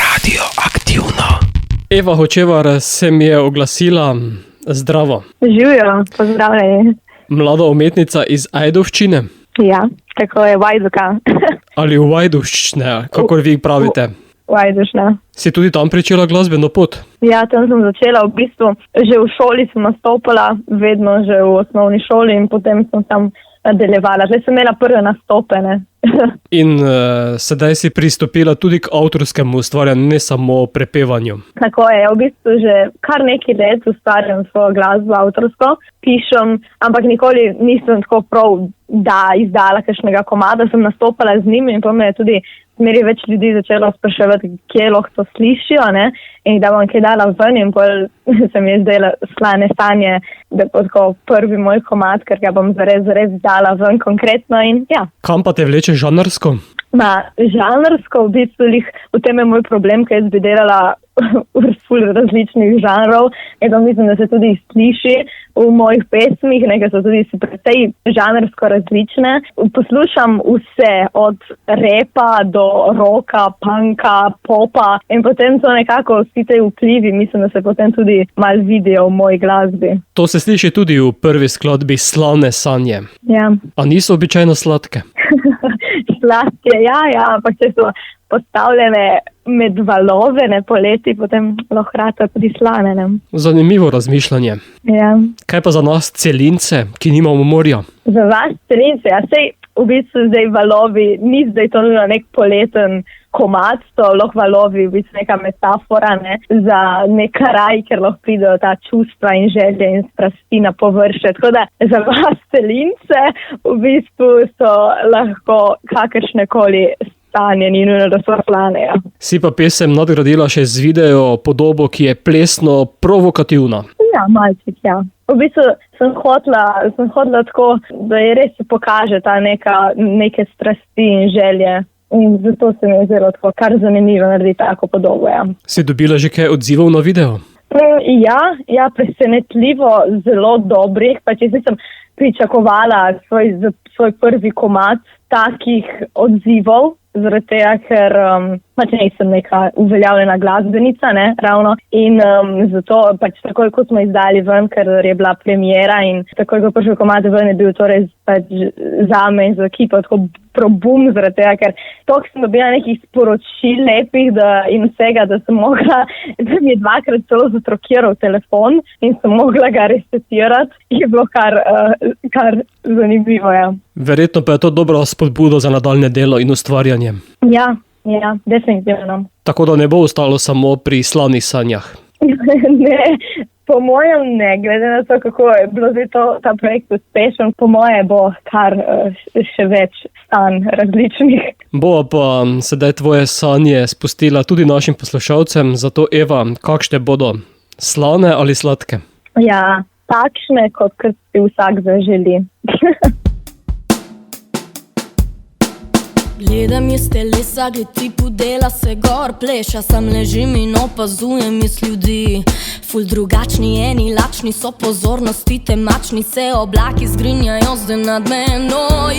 Radioaktivno. Eva Hočevar se mi je oglasila. Zdravo. Živijo, pozdravljeni. Mlada umetnica iz Ajdovščine. Ja, tako je, Vajduka. Ali v Ajdovščine, kakor vi pravite. Vajdušna. Si tudi tam pričela glasbeno pot? Ja, tam sem začela v bistvu. Že v šoli sem nastopala, vedno že v osnovni šoli in potem sem tam nadaljevala. Zdaj sem imela prve nastope, ne. In sedaj si pristopila tudi k avtorskemu ustvarjanju, ne samo prepevanju. Tako je, v bistvu že kar nekaj let ustvarjam svojo glasbo avtorsko, pišem, ampak nikoli nisem tako prav, da izdala kakšnega komada, sem nastopala z njimi in pa me je tudi zmeri več ljudi začelo spraševati, kje lahko to slišijo, ne, in da bom kaj dala ven in pol se mi je zdela Slane sanje, da bo tako prvi moj komad, ker ga bom zares dala ven konkretno in ja. Kam pa te vleče žanrsko? Žanrsko v bistvu v tem je moj problem, ker jaz bi delala v ful različnih žanrov, in to mislim, da se tudi sliši v mojih pesmih, ker so tudi precej žanrsko različne. Poslušam vse, od repa do rocka, punka, popa in potem so nekako vsi te vplivi, mislim, da se potem tudi malo vidijo v moji glasbi. To se sliši tudi v prvi skladbi Slane sanje. Ja. A niso običajno sladke? Sladke, ja, ampak če so postavljene med valove, ne poleti, potem lahko rata tudi slane, ne. Zanimivo razmišljanje. Ja. Kaj pa za nas celince, ki nimamo morja? Za vas celince, ja, sej v bistvu zdaj valovi, ni zdaj to nek poleten komad, to lahko valovi v bistvu neka metafora, ne, za nek kraj, ker lahko pridejo ta čustva in želje in strasti na površje. Tako da za vas celince v bistvu so lahko kakršnekoli stanje, ni nujno, da so slane. Ja. Si pa pesem nadgradila še z video podobo, ki je plesno provokativna. Ja, malček, ja. V bistvu sem hotela tako, da je res se pokaže ta neke strasti in želje. In zato se mi je zelo tako kar zanimivo narediti tako podobo, ja. Si dobila že kaj odzivov na video? Ja, presenetljivo zelo dobrih, pa če nisem pričakovala svoj prvi komad takih odzivov, zaradi tega, ker nisem neka uveljavljena glasbenica, ne, ravno. In zato takoj, ko smo izdali ven, ker je bila premiera in takoj, ko prišel komad ven, je bil torej zame in za ekipo tako probum, zaradi tega, ker toliko sem dobila nekih sporočil lepih in vsega, da mi je dvakrat celo zatrokiral telefon in sem mogla ga resetirati. Je bilo kar zanimivo, ja. Verjetno pa je to dobra spodbuda za nadaljne delo in ustvarjanje. Ja, definitivno. Tako da ne bo ostalo samo pri slanih sanjah. Ne, po mojem ne, glede na to, kako je bilo zdaj ta projekt uspešen, po moje bo kar še več stanj različnih. Bo pa sedaj tvoje sanje spustila tudi našim poslušalcem, zato Eva, kakšne bodo? Slane ali sladke? Ja, takšne, kot si vsak zaželi. Gledam iz telesa, tipu dela se gor pleša, sam ležim in opazujem iz ljudi. Ful drugačni, eni lačni so pozornosti, temačni se oblaki zgrinjajo zdaj nad menoj.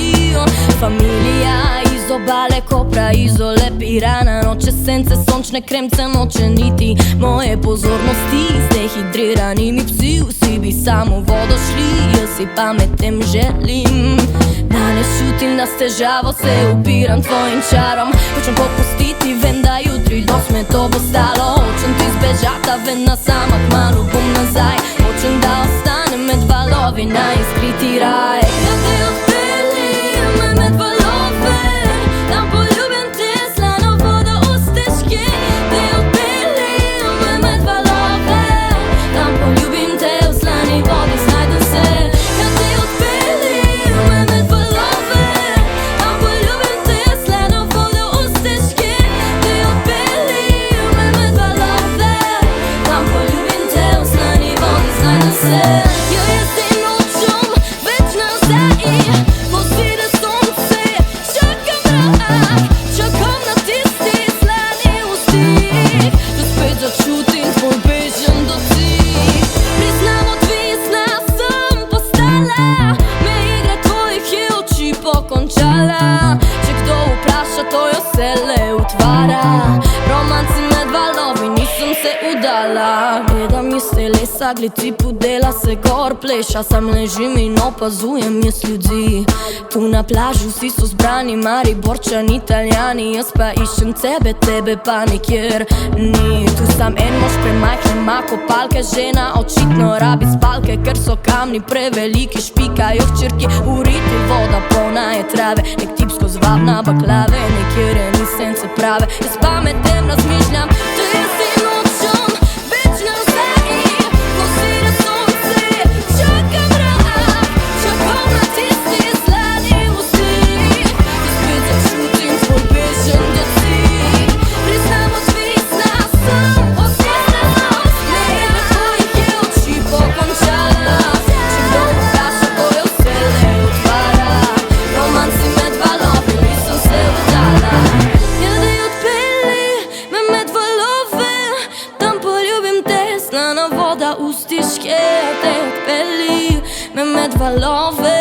Familija iz obale Kopra, Izole, Pirana, noče sence, sončne kremce, noče niti moje pozornosti. Z dehidriranimi psi vsi bi samo vodo šli, jaz si pa med tem želim. Danes čutim, da s težavo se upiram tvojim čarom. Hočem popustiti, vem, da jutri dosme to bo stalo. Hočem ti zbežati, a vedno sama kmalu bom nazaj. Hočem, da ostanem med valovi na izkriti raj. Da te odpeljim med valove, tam poljubim te slano vodo usteške. Te odpeljim med valove, tam poljubim te v slani vodi, znajdem se. Da te odpeljim med valove, tam poljubim te slano vodo usteške. Te odpeljim med valove, tam poljubim te v slani vodi, znajdem se. Jo jesem nočom več nazaj, pozide sonce utvara. Romanci med valovi, nisem se udala. Gledam iz telesa, gled tipu dela se gor pleša. Sam ležim in opazujem jaz ljudi. Tu na plaži vsi so zbrani, Mariborčani, Italijani. Jaz pa iščem tebe pa nikjer ni. Tu sam en mož premajhne, ima kopalke, žena očitno rabi spalke, ker so kamni preveliki, špikajo hčerki, uriti voda polna je trave. Nek tip skozi vabna baklave, nekjer je ni sence prave. Jaz pa medtem razmišljam, da jaz si nočem več nazaj. Ko sire sonce, čakam rad, čakam na tisti slani usmih. I spet začutim tvoj bežen dotik. Priznam, odvisna sem, osvježenost meja tvojih je oči pokončala. Če kdo vpraša, to je vselej utvara. Romanci med valovi, nisem se vdala. Jedi odpeli me med valove, tam poljubim te, slana voda ustiške. Te odpeli me med valove,